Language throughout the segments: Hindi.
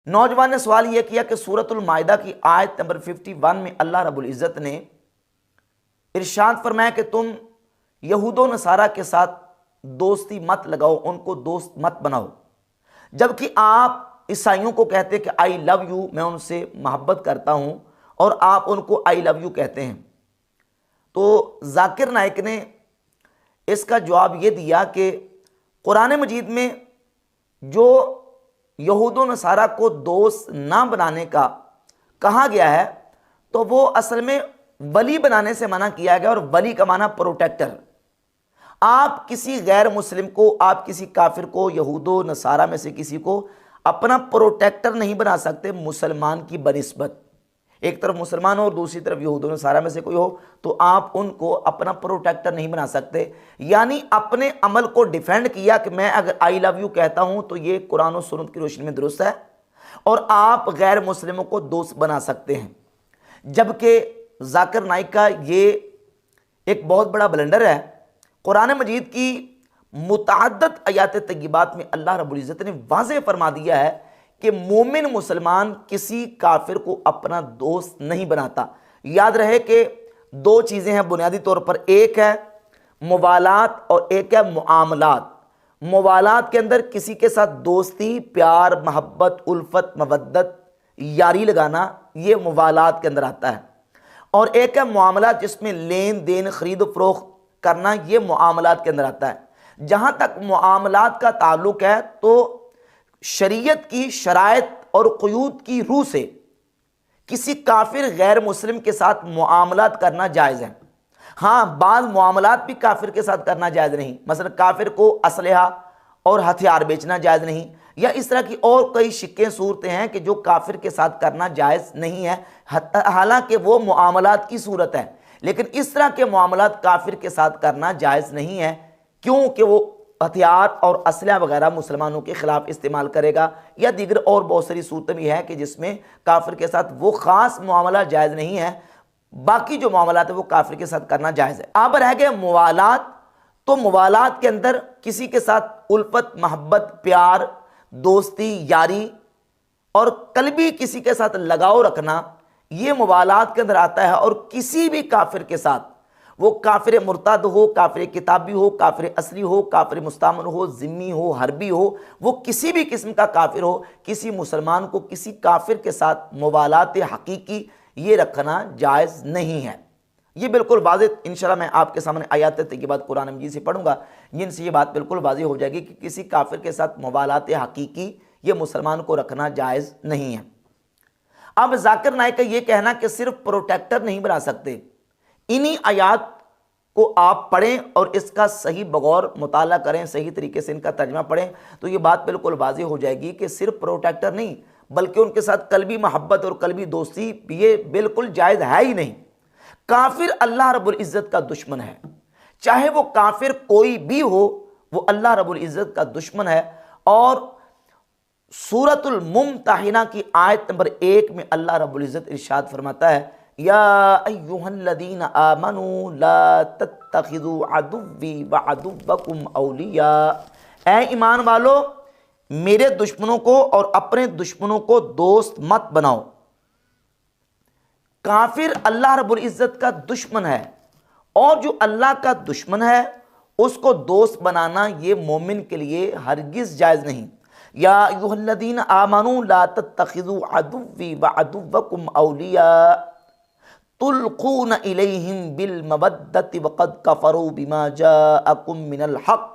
नौजवान ने सवाल यह किया कि सूरतुल माइदा की आयत नंबर 51 में अल्लाह रब्बुल इज़्ज़त ने इरशाद फरमाया कि तुम यहूदो नसारा के साथ दोस्ती मत लगाओ, उनको दोस्त मत बनाओ, जबकि आप ईसाइयों को कहते हैं कि आई लव यू, मैं उनसे मोहब्बत करता हूं, और आप उनको आई लव यू कहते हैं। तो जाकिर नाइक ने इसका जवाब ये दिया कि कुरान मजीद में जो यहूदो नसारा को दोस्त ना बनाने का कहा गया है, तो वो असल में वली बनाने से मना किया गया, और वली का माना प्रोटेक्टर। आप किसी गैर मुस्लिम को, आप किसी काफिर को, यहूदो नसारा में से किसी को अपना प्रोटेक्टर नहीं बना सकते मुसलमान की बनिस्बत। एक तरफ मुसलमान हो और दूसरी तरफ यहूदो नसारा में से कोई हो, तो आप उनको अपना प्रोटेक्टर नहीं बना सकते। यानी अपने अमल को डिफेंड किया कि मैं अगर आई लव यू कहता हूं तो ये कुरान और सुन्नत की रोशनी में दुरुस्त है, और आप गैर मुस्लिमों को दोस्त बना सकते हैं। जबकि जाकिर नाइक का ये एक बहुत बड़ा ब्लंडर है। कुरान मजीद की मुतअद्दिद आयात तय्यबात में अल्लाह रब्बुल इज़्ज़त ने वाज़ेह फरमा दिया है कि मोमिन मुसलमान किसी काफिर को अपना दोस्त नहीं बनाता। याद रहे कि दो चीज़ें हैं बुनियादी तौर पर, एक है मुवालात और एक है मुआमलात। मुवालात के अंदर किसी के साथ दोस्ती, प्यार, मोहब्बत, उल्फत, मवद्दत, यारी लगाना, ये मुवालात के अंदर आता है। और एक है मुआमलात, जिसमें लेन देन, खरीद फरोख्त करना, ये मुआमलात के अंदर आता है। जहाँ तक मुआमलात का ताल्लुक है तो शरीयत की शराइत और क़ुयूद की रूह से किसी काफिर गैर मुस्लिम के साथ मुआमलात करना जायज़ है। हाँ, बाद मुआमलात भी काफिर के साथ करना जायज़ नहीं। मसलन काफिर को असलहा और हथियार बेचना जायज़ नहीं, या इस तरह की और कई शिक्के सूरतें हैं कि जो काफिर के साथ करना जायज़ नहीं है, हालांकि वो मुआमलात की सूरत है। लेकिन इस तरह के मुआमलात काफिर के साथ करना जायज़ नहीं है, क्योंकि वो हथियार और असलहा वगैरह मुसलमानों के खिलाफ इस्तेमाल करेगा, या दीगर और बहुत सारी सूरतें भी है कि जिसमें काफिर के साथ वो खास मामला जायज़ नहीं है, बाकी जो मामला है वो काफिर के साथ करना जायज़ है। अब रह गए मुवालात। तो मुवालात के अंदर किसी के साथ उल्फत, मोहब्बत, प्यार, दोस्ती, यारी और कल्बी किसी के साथ लगाव रखना, ये मुवालात के अंदर आता है। और किसी भी काफिर के साथ, वो काफिर मुर्तद हो, काफिर किताबी हो, काफिर असली हो, काफिर मुस्तामन हो, जिम्मी हो, हरबी हो, वो किसी भी किस्म का काफिर हो, किसी मुसलमान को किसी काफिर के साथ मुवालात हकीकी ये रखना जायज़ नहीं है। ये बिल्कुल वाज़ेह, इंशाल्लाह मैं आपके सामने आयात तय्यबात कुरान मजीद से पढ़ूंगा, जिनसे ये बात बिल्कुल वाज़ेह हो जाएगी कि किसी काफिर के साथ मुवालात हकीकी ये मुसलमान को रखना जायज़ नहीं है। अब जाकिर नाइक का ये कहना कि सिर्फ प्रोटेक्टर नहीं बना सकते, इन्हीं आयात को आप पढ़ें और इसका सही बगौर मुताला करें, सही तरीके से इनका तर्जमा पढ़ें, तो ये बात बिल्कुल वाज़ेह हो जाएगी कि सिर्फ प्रोटेक्टर नहीं, बल्कि उनके साथ कल्बी मोहब्बत और कल्बी दोस्ती ये बिल्कुल जायज़ है ही नहीं। काफिर अल्लाह रब्बुल इज़्ज़त का दुश्मन है, चाहे वो काफिर कोई भी हो, वो अल्लाह रब्बुल इज़्ज़त का दुश्मन है। और सूरतुल मुम्तहिना की आयत नंबर 1 में अल्लाह रब्बुल इज़्ज़त इरशाद फरमाता है, या अय्युहल्लज़ीना आमनू ला तत्तखिज़ू अदुव्वी व अदुव्वकुम औलिया। ऐ ईमान वालो, मेरे दुश्मनों को और अपने दुश्मनों को दोस्त मत बनाओ। काफिर अल्लाह रब्बुल इज़्ज़त का दुश्मन है, और जो अल्लाह का दुश्मन है उसको दोस्त बनाना ये मोमिन के लिए हरगिज़ जायज़ नहीं। या अय्युहल्लज़ीना आमनू ला तत्तखिज़ू अदुव्वी व अदुव्वकुम औलिया तुल्क़ून इलैहिम बिल मवद्दति वक़द कफ़रू बिमा जाअकुम मिनल हक़।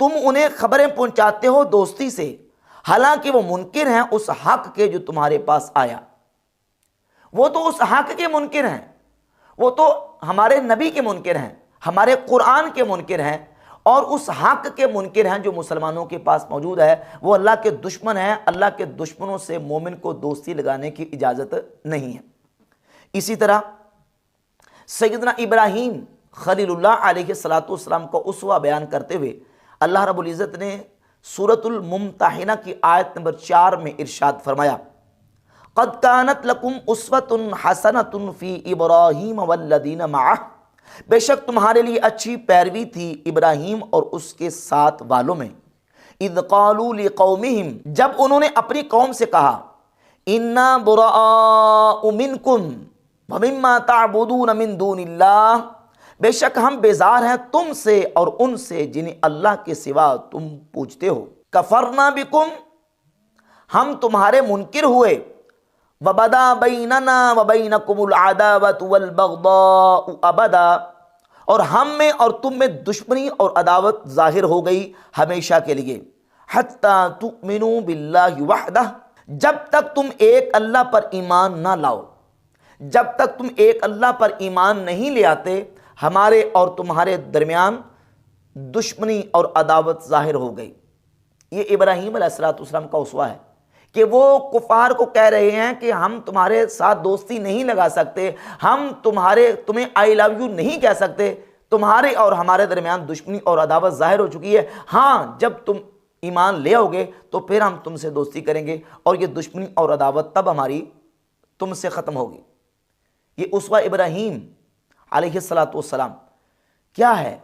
तुम उन्हें खबरें पहुंचाते हो दोस्ती से, हालांकि वो मुनकिर हैं उस हक के जो तुम्हारे पास आया। वो तो उस हक के मुनकिर हैं, वो तो हमारे नबी के मुनकिर हैं, हमारे कुरान के मुनकिर हैं, और उस हक के मुनकिर हैं जो मुसलमानों के पास मौजूद है। वो अल्लाह के दुश्मन हैं। अल्लाह के दुश्मनों से मोमिन को दोस्ती लगाने की इजाज़त नहीं है। इसी तरह सैयदना इब्राहीम खलीलुल्लाह अलैहिस्सलातु वस्सलाम को उसवा बयान करते हुए अल्लाह रब्बुल इज़्ज़त ने सूरतुल मुम्तहिना की आयत नंबर 4 में इरशाद फरमाया, क़द कानत लकुम उस्वतुन हसनतुन फ़ी इब्राहीम वल्लज़ीना मअह। बेशक तुम्हारे लिए अच्छी पैरवी थी इब्राहीम और उसके साथ वालों में। इद क़ालू लिक़ौमिहिम, जब उन्होंने अपनी कौम से कहा, इन्ना बुराअ मिनकुम व मिम्मा तअबुदून मिन दूनिल्लाह, बेशक हम बेजार हैं तुमसे और उनसे जिन्हें अल्लाह के सिवा तुम पूजते हो। कफरना बिकुम, हम तुम्हारे मुनकिर हुए। वबदा बैनना व बैनकुमुल अदावतु वल बग़दाउ अबदा, और हम में और तुम में दुश्मनी और अदावत जाहिर हो गई हमेशा के लिए। हत्ता तुमिनू बिल्लाहि वहदह, जब तक तुम एक अल्लाह पर ईमान ना लाओ, जब तक तुम एक अल्लाह पर ईमान नहीं ले आते, हमारे और तुम्हारे दरमियान दुश्मनी और अदावत जाहिर हो गई। ये इब्राहीम अलैहिस्सलाम का उसवा है कि वो कुफार को कह रहे हैं कि हम तुम्हारे साथ दोस्ती नहीं लगा सकते, हम तुम्हें आई लव यू नहीं कह सकते, तुम्हारे और हमारे दरमियान दुश्मनी और अदावत जाहिर हो चुकी है। हाँ, जब तुम ईमान ले आओगे तो फिर हम तुमसे दोस्ती करेंगे और ये दुश्मनी और अदावत तब हमारी तुमसे ख़त्म होगी। ये उसवा इब्राहीम अलैहिस्सलातु वस्सलाम क्या है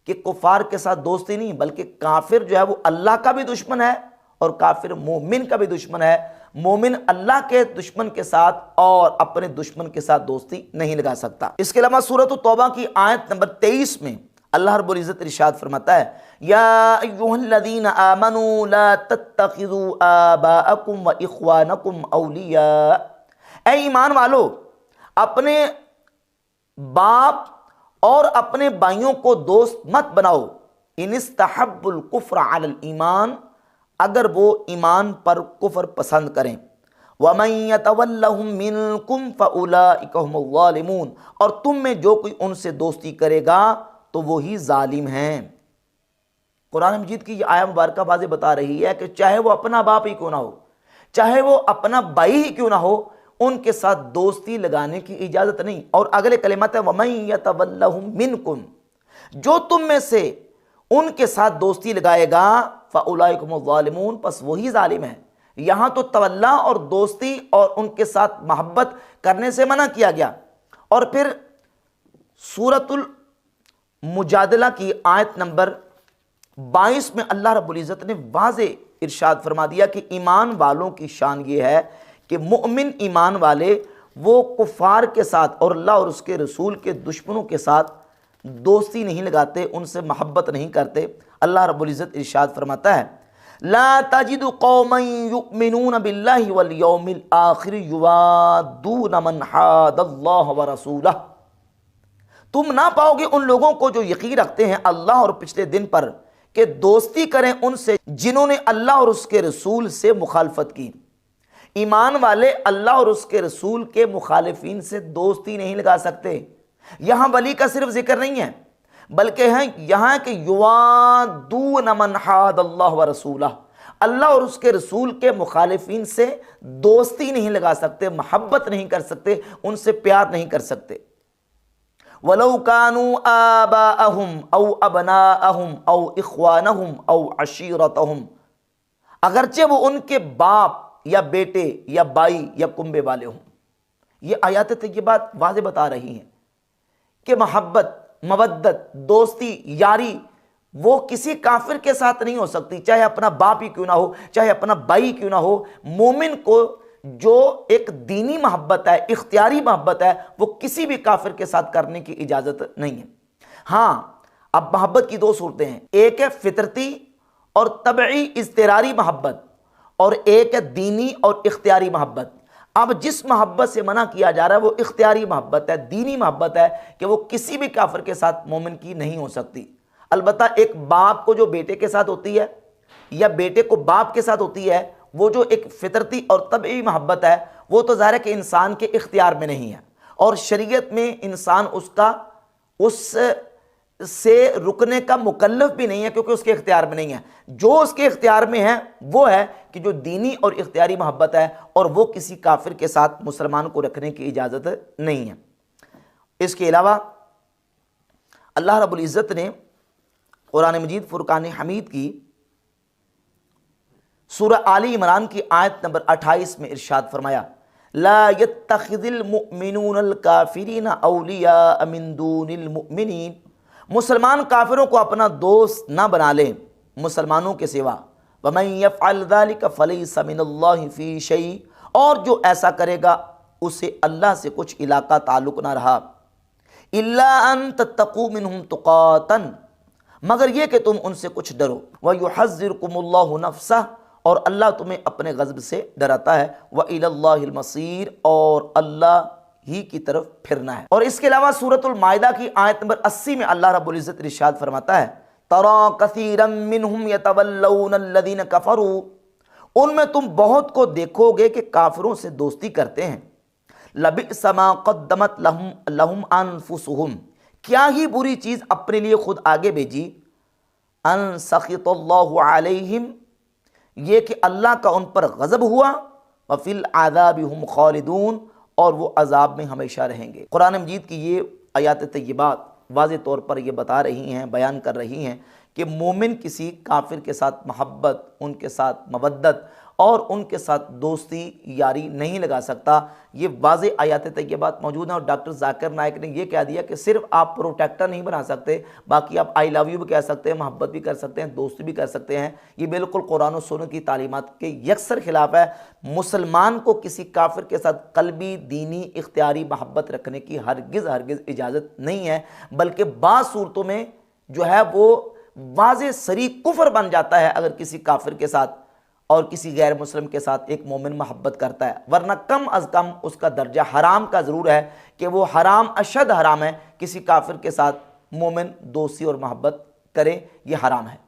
कि कुफार के साथ दोस्ती नहीं, बल्कि काफिर जो है वो अल्लाह का भी दुश्मन है और काफिर मोमिन का भी दुश्मन है। मोमिन अल्लाह के दुश्मन के साथ और अपने दुश्मन के साथ दोस्ती नहीं लगा सकता। इसके अलावा सूरत तौबा की आयत नंबर 23 में अल्लाह रब्बुल इज़्ज़त इरशाद फरमाता है, या अय्युहल्लज़ीना आमनू ला तत्तखिज़ू आबाअकुम व इख्वानकुम औलिया, ऐ ईमान वालो, अपने बाप और अपने भाइयों को दोस्त मत बनाओ। इनिस्तहब्बुल कुफ्र अलल ईमान, अगर वो ईमान पर कुफ्र पसंद करें। वमन यतवल्लहुम मिनकुम फउलाइका हुमुज़ ज़ालिमून, और तुम में जो कोई उनसे दोस्ती करेगा तो वो ही जालिम हैं। कुरान मजीद की ये आयत मुबारक वाज़ेह बता रही है कि चाहे वो अपना बाप ही क्यों ना हो, चाहे वो अपना भाई ही क्यों ना हो, उनके साथ दोस्ती लगाने की इजाज़त नहीं। और अगले कलिमत है, वमन यतवल्लहुम मिनकुम, जो तुम में से उनके साथ दोस्ती लगाएगा, फ़उलाइका हुमुज़ ज़ालिमून, बस वही जालिम है। यहाँ तो तवल्ला और दोस्ती और उनके साथ मोहब्बत करने से मना किया गया। और फिर सूरतुल मुजादला की आयत नंबर 22 में अल्लाह रब्बुल इज़्ज़त ने वाज़े इरशाद फरमा दिया कि ईमान वालों की शान ये है कि मुअमिन ईमान वाले वो कुफ़ार के साथ और अल्लाह और उसके रसूल के दुश्मनों के साथ दोस्ती नहीं लगाते, उनसे मोहब्बत नहीं करते। अल्लाह रब्बुल इज़्ज़त इरशाद फरमाता है, ला तजिदु कौमन युमिनून बिल्लाहि वल यौमिल आखिर युवादून मन हादल्लाह व रसूलह, तुम ना पाओगे उन लोगों को जो यकीन रखते हैं अल्लाह और पिछले दिन पर कि दोस्ती करें उनसे जिन्होंने अल्लाह और उसके रसूल से मुखालफत की। ईमान वाले अल्लाह और उसके रसूल के मुखालिफिन से दोस्ती नहीं लगा सकते। यहाँ वली का सिर्फ जिक्र नहीं है, बल्कि हैं यहाँ के युवादून मन हादल्लाह व रसूलह, अल्लाह और उसके रसूल के मुखालिफिन से दोस्ती नहीं लगा सकते, मोहब्बत नहीं कर सकते, उनसे प्यार नहीं कर सकते। वलौ कानू आबाअहुम औ अबनाअहुम औ इख्वानहुम औ अशीरतहुम, अगरचे वो उनके बाप या बेटे या भाई या कुंबे वाले हों। ये आयत तय्यबात वाज़ेह बता रही हैं कि मोहब्बत, मवद्दत, दोस्ती, यारी वो किसी काफिर के साथ नहीं हो सकती, चाहे अपना बाप ही क्यों ना हो, चाहे अपना भाई क्यों ना हो। मोमिन को जो एक दीनी मोहब्बत है, इख्तियारी मोहब्बत है, वो किसी भी काफिर के साथ करने की इजाज़त नहीं है। हाँ, अब मोहब्बत की दो सूरतें हैं, एक है फितरती और तबई इज़्तिरारी मोहब्बत, और एक है दीनी और इख्तियारी मोहब्बत। अब जिस मोहब्बत से मना किया जा रहा है वो इख्तियारी मोहब्बत है, दीनी मोहब्बत है कि वो किसी भी काफिर के साथ मोमिन की नहीं हो सकती। अलबत्ता एक बाप को जो बेटे के साथ होती है या बेटे को बाप के साथ होती है, वो जो एक फितरती और तबई मोहब्बत है, वो तो ज़ाहिर है कि इंसान के इख्तियार में नहीं है, और शरीयत में इंसान उसका उस से रुकने का मुकल्लफ भी नहीं है, क्योंकि उसके इख्तियार में नहीं है। जो उसके इख्तियार में है वो है कि जो दीनी और इख्तियारी मोहब्बत है, और वो किसी काफिर के साथ मुसलमान को रखने की इजाज़त नहीं है। इसके अलावा अल्लाह रब्बुल इज़्ज़त ने कुरान मजीद फुरकान हमीद की सूरह आली इमरान की आयत नंबर 28 में इरशाद फरमाया, ला यत्तखिज़िल मुअमिनूनल काफिरीन औलिया मिन दूनिल मुअमिनीन, मुसलमान काफिरों को अपना दोस्त ना बना लें मुसलमानों के सिवा। वमन यफ़अल ज़ालिका फ़लैसा मिनल्लाहि फ़ी शै, और जो ऐसा करेगा उसे अल्लाह से कुछ इलाका ताल्लुक़ ना रहा। इल्ला अन तत्तक़ू मिनहुम तुक़ातन, मगर ये कि तुम उनसे कुछ डरो। व युहज़्ज़िरुकुमुल्लाहु नफ़्सह, और अल्लाह तुम्हें अपने गज़ब से डराता है। व इलल्लाहिल मसीर, और अल्लाह ही की तरफ फिरना है। और इसके अलावा सूरतुल माइदा की आयत नंबर 80 में अल्लाह रब्बुल इज़्ज़त इरशाद फरमाता है, तरा कसीरम मिनहुम यतवल्लौनल्लज़ीन कफ़रू, उनमें तुम बहुत को देखोगे कि काफिरों से दोस्ती करते हैं। लबिअसा मा क़द्दमत लहुम अनफुसुहुम, क्या ही बुरी चीज़ अपने लिए खुद आगे भेजी। अन सख़ितल्लाहु अलैहिम, ये कि अल्लाह का उन पर गज़ब हुआ। व फ़िल आज़ाबि हुम ख़ालिदून, और वो अज़ाब में हमेशा रहेंगे। कुरान मजीद की ये आयात तय्यबात वाज़े तौर पर ये बता रही हैं, बयान कर रही हैं कि मोमिन किसी काफिर के साथ मोहब्बत, उनके साथ मवद्दत और उनके साथ दोस्ती यारी नहीं लगा सकता। ये वाज़े आयात तय्यबात मौजूद हैं। और डॉक्टर जाकिर नाइक ने ये कह दिया कि सिर्फ आप प्रोटेक्टर नहीं बना सकते, बाकी आप आई लव यू भी कह सकते हैं, मोहब्बत भी कर सकते हैं, दोस्ती भी कर सकते हैं। ये बिल्कुल कुरान और सुन्नत की तालीमात के यकसर खिलाफ है। मुसलमान को किसी काफिर के साथ कल्बी, दीनी, इख्तियारी मोहब्बत रखने की हरगिज़ इजाज़त नहीं है, बल्कि बाज़ सूरतों में जो है वो वाज़े सरी कुफ्र बन जाता है अगर किसी काफिर के साथ और किसी गैर मुस्लिम के साथ एक मोमिन मोहब्बत करता है। वरना कम अज़ कम उसका दर्जा हराम का ज़रूर है कि वो हराम, अशद हराम है किसी काफिर के साथ मोमिन दोस्ती और मोहब्बत करे, ये हराम है।